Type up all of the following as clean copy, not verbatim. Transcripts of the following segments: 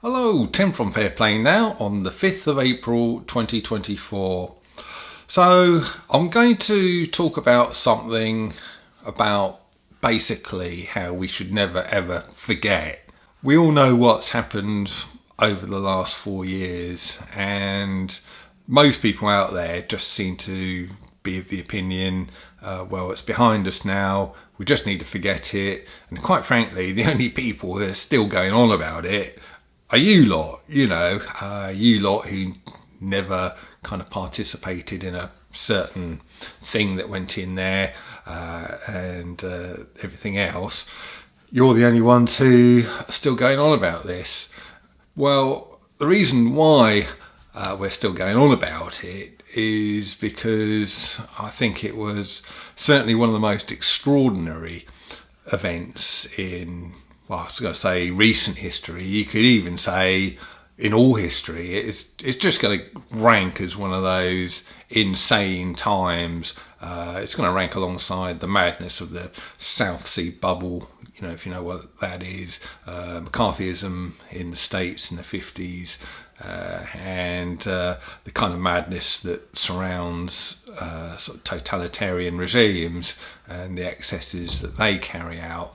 Hello, Tim from Fair Play now on the 5th of April 2024. So, I'm going to talk about something about basically how we should never ever forget. We all know what's happened over the last 4 years, and most people out there just seem to be of the opinion, well, it's behind us now, we just need to forget it. And quite frankly, the only people who are still going on about it are you lot, you lot who never kind of participated in a certain thing that went in there and everything else. You're the only ones who are still going on about this. Well, the reason why we're still going on about it is because I think it was certainly one of the most extraordinary events in, well, I was going to say recent history. You could even say in all history. It's just going to rank as one of those insane times. It's going to rank alongside the madness of the South Sea bubble, if you know what that is, McCarthyism in the States in the 50s, and the kind of madness that surrounds sort of totalitarian regimes and the excesses that they carry out.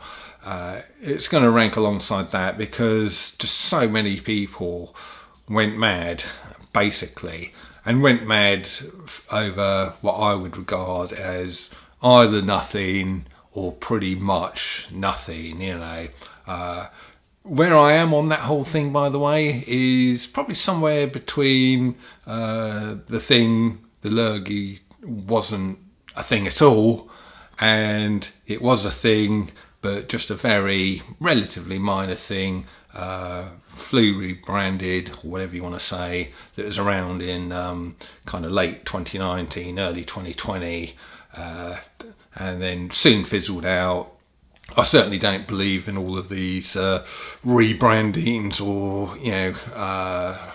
It's going to rank alongside that because just so many people went mad, basically, and went mad over what I would regard as either nothing or pretty much nothing, Where I am on that whole thing, by the way, is probably somewhere between the thing, the lurgy wasn't a thing at all, and it was a thing, but just a very relatively minor thing, flu rebranded, or whatever you want to say, that was around in kind of late 2019, early 2020, and then soon fizzled out. I certainly don't believe in all of these rebrandings or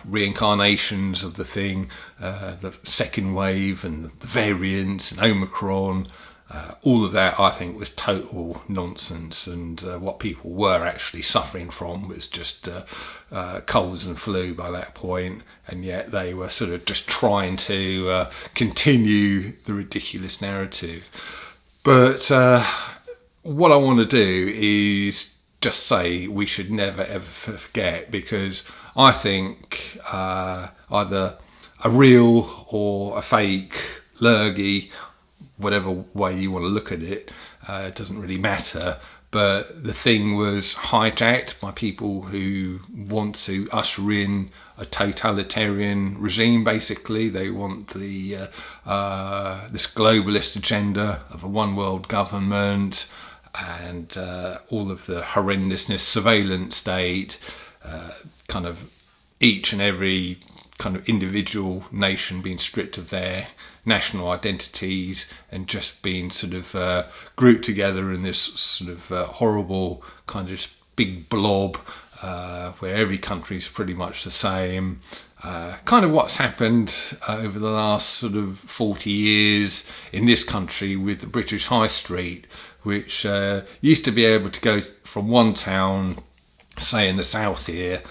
reincarnations of the thing, the second wave and the variants and Omicron. All of that, I think, was total nonsense, and what people were actually suffering from was just colds and flu by that point, and yet they were sort of just trying to continue the ridiculous narrative. But what I want to do is just say we should never ever forget, because I think either a real or a fake lurgy, whatever way you want to look at it, it doesn't really matter. But the thing was hijacked by people who want to usher in a totalitarian regime. Basically, they want the this globalist agenda of a one world government and all of the horrendousness, surveillance state, kind of each and every kind of individual nation being stripped of their national identities and just being sort of grouped together in this sort of horrible kind of big blob where every country is pretty much the same. Kind of what's happened over the last sort of 40 years in this country with the British High Street, which used to be able to go from one town, say in the south here,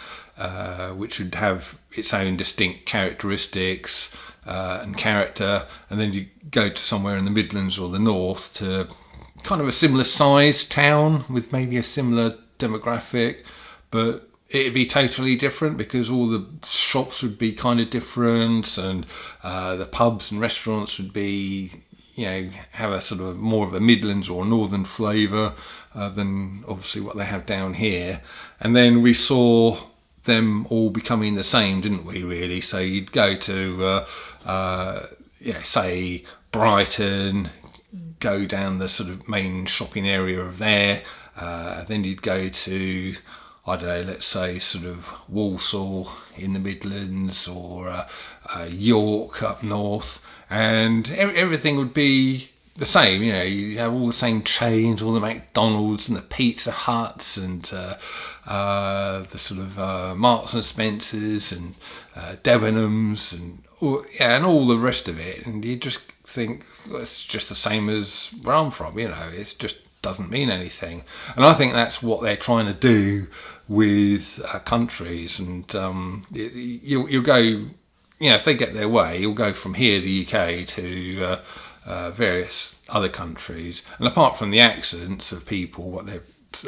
which would have its own distinct characteristics and character, and then you go to somewhere in the Midlands or the North to kind of a similar sized town with maybe a similar demographic, but it'd be totally different because all the shops would be kind of different, and the pubs and restaurants would be, have a sort of more of a Midlands or Northern flavour than obviously what they have down here. And then we saw them all becoming the same, didn't we, really? So you'd go to, say, Brighton, go down the sort of main shopping area of there, then you'd go to, I don't know, let's say sort of Walsall in the Midlands, or York up north, and everything would be the same. You have all the same chains, all the McDonald's and the Pizza Huts and the sort of Marks and Spencers and Debenhams and all the rest of it, and you just think, well, it's just the same as where I'm from. It's just doesn't mean anything. And I think that's what they're trying to do with countries. And you'll go, if they get their way, you'll go from here, the UK, to various other countries. And apart from the accents of people,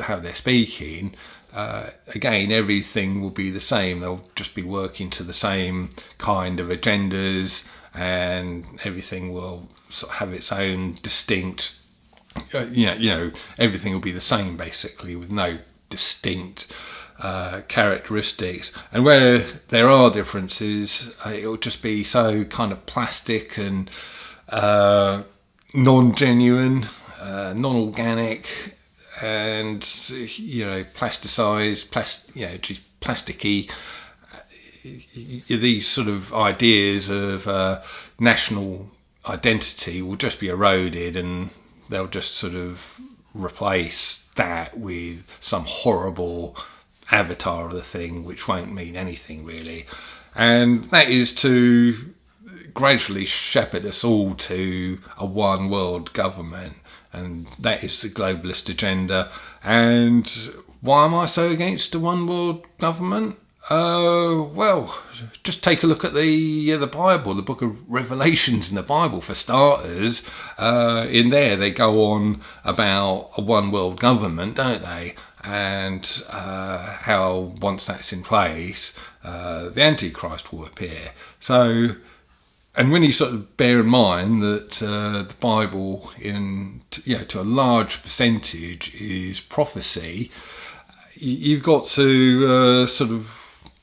how they're speaking, again, everything will be the same. They'll just be working to the same kind of agendas, and everything will sort of have its own distinct, everything will be the same basically, with no distinct characteristics. And where there are differences, it'll just be so kind of plastic and non-genuine, non-organic, and plasticized, plasticky. These sort of ideas of national identity will just be eroded, and they'll just sort of replace that with some horrible avatar of the thing, which won't mean anything really. And that is to gradually shepherd us all to a one world government, and that is the globalist agenda. And why am I so against a one world government? Well, just take a look at the Bible, the book of Revelations in the Bible, for starters. In there, they go on about a one world government, don't they? And how once that's in place, the Antichrist will appear. So, and when you sort of bear in mind that the Bible, to a large percentage, is prophecy, you've got to sort of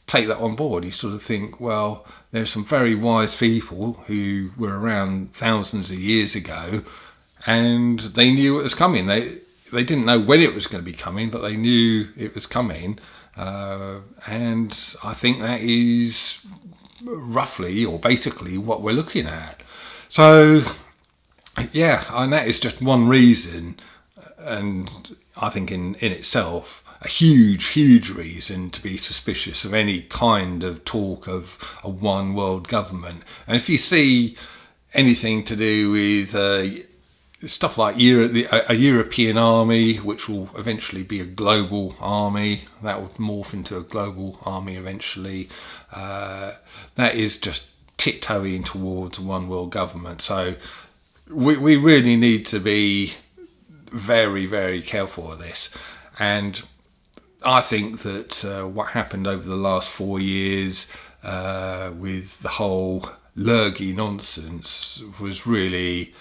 take that on board. You sort of think, well, there's some very wise people who were around thousands of years ago, and they knew it was coming. They didn't know when it was going to be coming, but they knew it was coming. And I think that is roughly or basically what we're looking at. So, yeah, and that is just one reason, and I think in itself, a huge reason to be suspicious of any kind of talk of a one world government. And if you see anything to do with stuff like a European army, which will eventually be a global army, that will morph into a global army eventually, that is just tiptoeing towards a one world government. So we really need to be very, very careful of this. And I think that what happened over the last 4 years with the whole Lurgy nonsense was really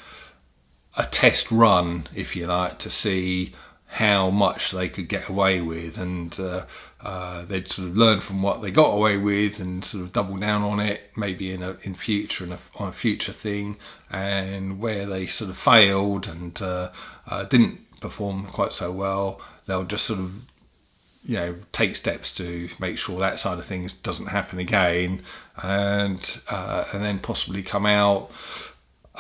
a test run, if you like, to see how much they could get away with, and they'd sort of learn from what they got away with and sort of double down on it, maybe in future and on a future thing, and where they sort of failed and didn't perform quite so well, they'll just sort of take steps to make sure that side of things doesn't happen again, and then possibly come out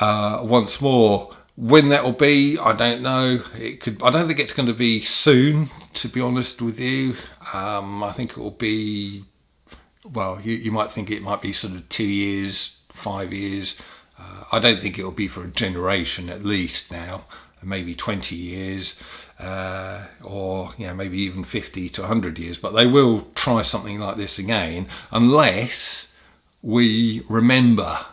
once more. When that will be, I don't know. I don't think it's going to be soon, to be honest with you. I think it will be, well, you might think it might be sort of 2 years, 5 years. I don't think it will be for a generation at least now, maybe 20 years. Or maybe even 50 to 100 years, but they will try something like this again unless we remember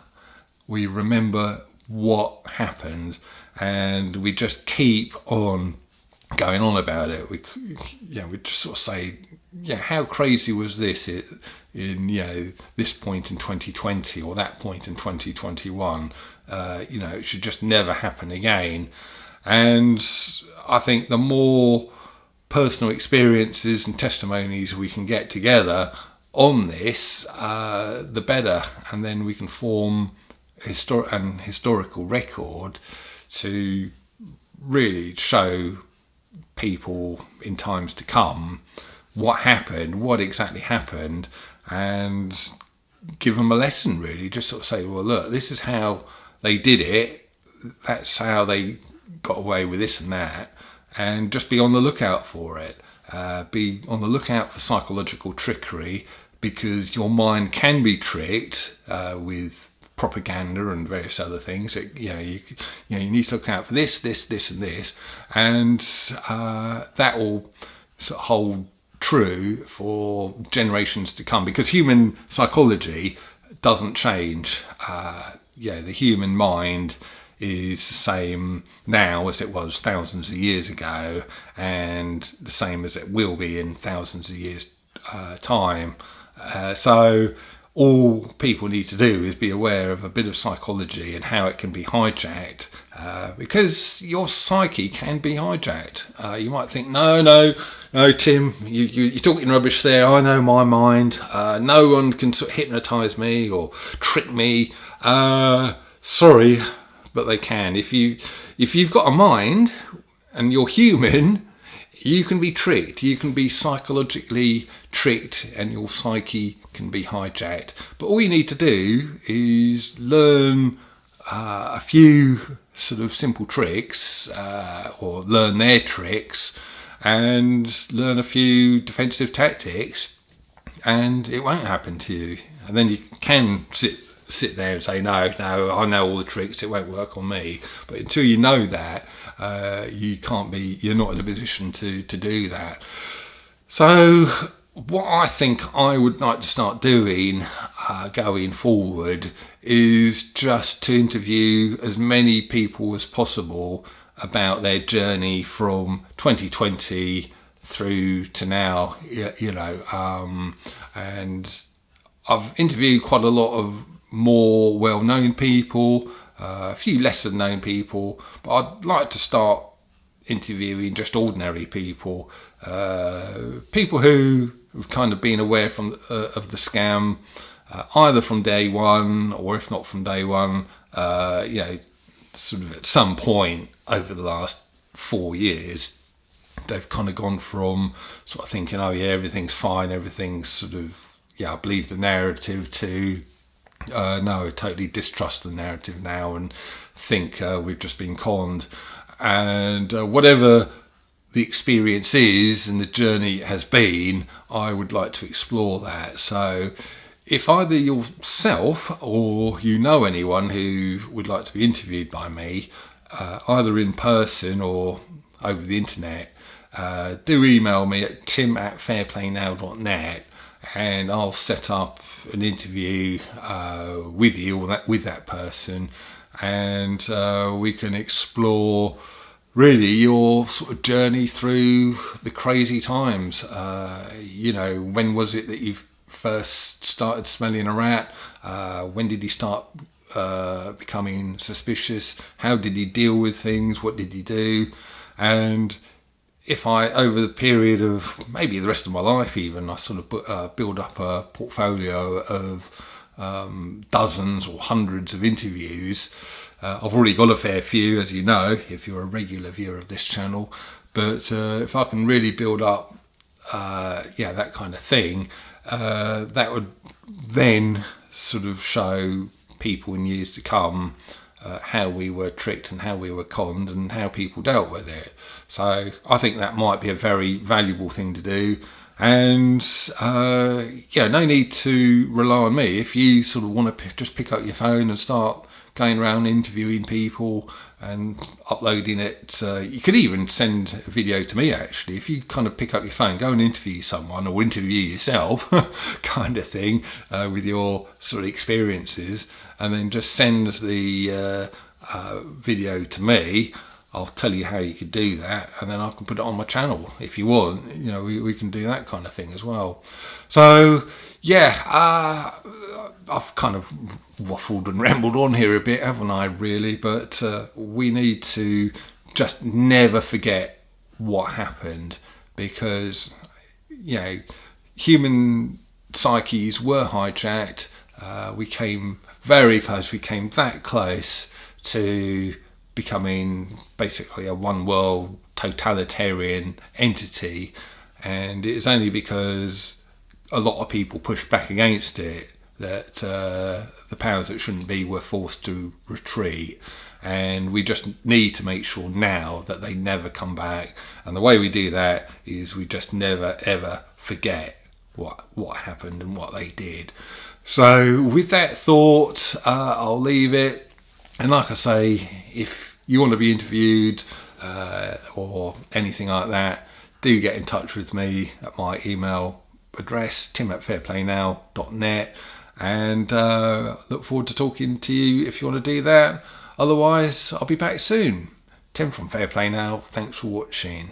what happened, and we just keep on going on about it. We just sort of say, how crazy was this in this point in 2020 or that point in 2021? It should just never happen again. And I think the more personal experiences and testimonies we can get together on this, the better. And then we can form an historical record to really show people in times to come what happened, what exactly happened, and give them a lesson, really. Just sort of say, well, look, this is how they did it. That's how they got away with this and that. And just be on the lookout for it. Be on the lookout for psychological trickery, because your mind can be tricked with propaganda and various other things. You need to look out for this, and this, and that will sort of hold true for generations to come, because human psychology doesn't change. The human mind is the same now as it was thousands of years ago, and the same as it will be in thousands of years' time. So all people need to do is be aware of a bit of psychology and how it can be hijacked, because your psyche can be hijacked. You might think, no, Tim, you're talking rubbish there. I know my mind. No one can sort of hypnotise me or trick me. Sorry, but they can. If you've got a mind and you're human, you can be tricked. You can be psychologically tricked, and your psyche can be hijacked. But all you need to do is learn a few sort of simple tricks, or learn their tricks, and learn a few defensive tactics, and it won't happen to you. And then you can sit there and say, no, I know all the tricks, it won't work on me. But until you know that, you're not in a position to do that. So what I think I would like to start doing going forward is just to interview as many people as possible about their journey from 2020 through to now, and I've interviewed quite a lot of more well-known people, a few lesser known people, but I'd like to start interviewing just ordinary people, people who have kind of been aware of the scam, either from day one, or if not from day one, sort of at some point over the last 4 years, they've kind of gone from sort of thinking, oh yeah, everything's fine, everything's sort of, I believe the narrative, to no, I totally distrust the narrative now and think we've just been conned. And whatever the experience is and the journey has been, I would like to explore that. So if either yourself or you know anyone who would like to be interviewed by me, either in person or over the internet, do email me at tim@fairplaynow.net, and I'll set up an interview with you or with that person, and we can explore really your sort of journey through the crazy times. When was it that you first started smelling a rat? When did you start becoming suspicious? How did you deal with things? What did you do? And if I, over the period of maybe the rest of my life even, I sort of build up a portfolio of dozens or hundreds of interviews. I've already got a fair few, as you know, if you're a regular viewer of this channel. But if I can really build up, that kind of thing, that would then sort of show people in years to come how we were tricked and how we were conned and how people dealt with it. So I think that might be a very valuable thing to do. And no need to rely on me. If you sort of want to just pick up your phone and start going around interviewing people and uploading it, you could even send a video to me actually. If you kind of pick up your phone, go and interview someone or interview yourself kind of thing, with your sort of experiences, and then just send the video to me. I'll tell you how you could do that, and then I can put it on my channel if you want. We can do that kind of thing as well. So I've kind of waffled and rambled on here a bit, haven't I, really? But we need to just never forget what happened, because human psyches were hijacked. We came very close. We came that close to becoming basically a one world totalitarian entity, and it's only because a lot of people pushed back against it that the powers that shouldn't be were forced to retreat. And we just need to make sure now that they never come back, and the way we do that is we just never ever forget what happened and what they did. So with that thought, I'll leave it. And like I say, if you want to be interviewed or anything like that, do get in touch with me at my email address, tim@fairplaynow.net, and look forward to talking to you if you want to do that. Otherwise, I'll be back soon. Tim from Fair Play Now, thanks for watching.